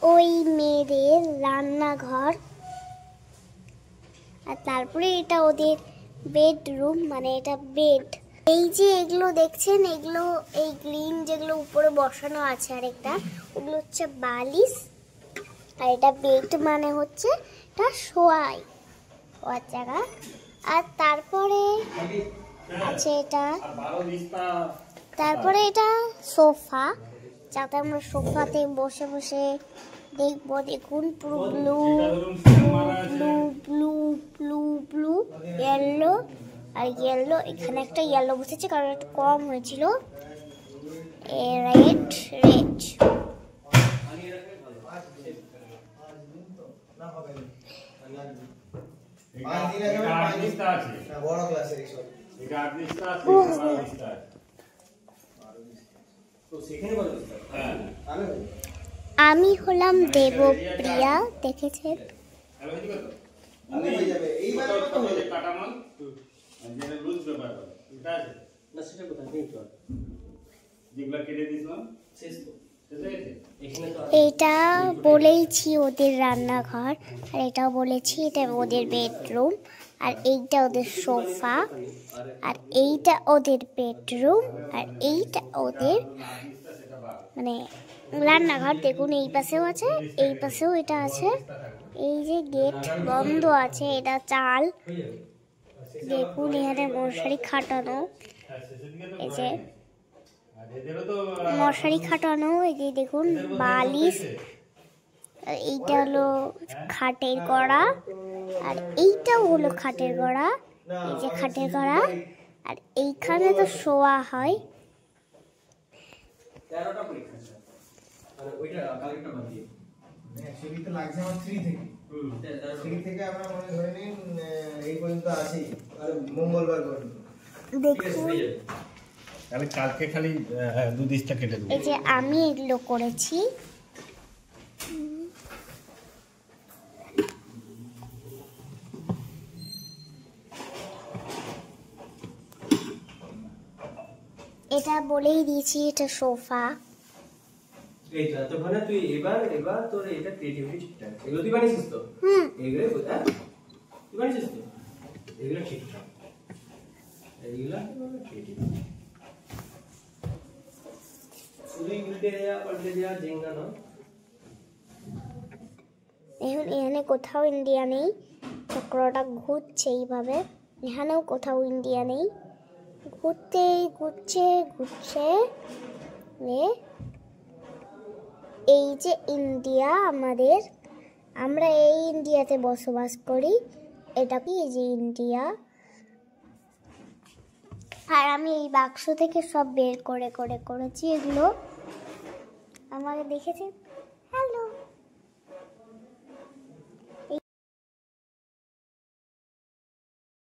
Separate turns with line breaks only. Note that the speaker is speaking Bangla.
ওই মেয়েদের রান্নাঘর, আর তারপরে এটা ওদের বেডরুম, মানে এটা বেড। এই যে এগুলো দেখছেন, এগুলো এই গ্রিন যেগুলো উপরে বসানো আছে আরেকটা, ওগুলো হচ্ছে বালিশ। আর এটা বেড মানে হচ্ছে এটা শোয়াই ওর জায়গা। আর তারপরে আছে এটা, তারপরে এটা সোফা, যাতে আমরা সোফাতে বসে বসে দেখবো। দেখুন পুরো blue blue blue blue blue yellow আর ইয়েলো। এখানে একটা ইয়েলো বসেছে কারণ একটু কম হয়েছিল। Red red. আমি হলাম দেবপ্রিয়া, দেখেছেন? এটা বলেইছি ওদের রান্নাঘর, আর এটাও বলেছি এটা ওদের বেডরুম, আর এইটা ওদের সোফা, আর এইটা ওদের বেডরুম, আর এইটা ওদের মানে রান্নাঘর। দেখুন এই পাশেও আছে, এই পাশেও এটা আছে। এই যে গেট বন্ধ আছে, এটা চাল। দেখুন এখানে মশারি খাটানো, এই যে মশারি খাটানো। এই যে দেখুন বালিশ, এইটা হলো খাটের গড়া, আর এইটাও হলো খাটের গড়া। এই যে খাটের গড়া, আর এইখানে তো শোয়া হয়।
কালকে খালি দুদিকটা কেটে দেব।
এই যে আমি এগুলো করেছি। এটা বলেই দিয়েছি এটা সোফা।
এইটা তো মানে তুই এবার তোর এটা ক্রিয়েটিভিটি ঠিকঠাক। এগুলো তুই বানিয়েছিস তো? এগুলো কোথা? তুই বানিয়েছিস তো? এগুলো ঠিকঠাক। এগুলো ক্রিয়েটিভিটি। শুধু উল্টে দেয়া জিঙ্গা না।
এখানে কোথাও ইন্ডিয়া নেই, চক্রটা ঘুরছে এইভাবে। এখানেও কোথাও ইন্ডিয়া নেই, ঘুরছে। এই যে ইন্ডিয়া আমাদের, আমরা এই ইন্ডিয়াতে বসবাস করি। এটা কি এই যে ইন্ডিয়া। আর আমি এই বাক্স থেকে সব বের করে করেছি এগুলো। আমাকে দেখেছেন? হ্যালো।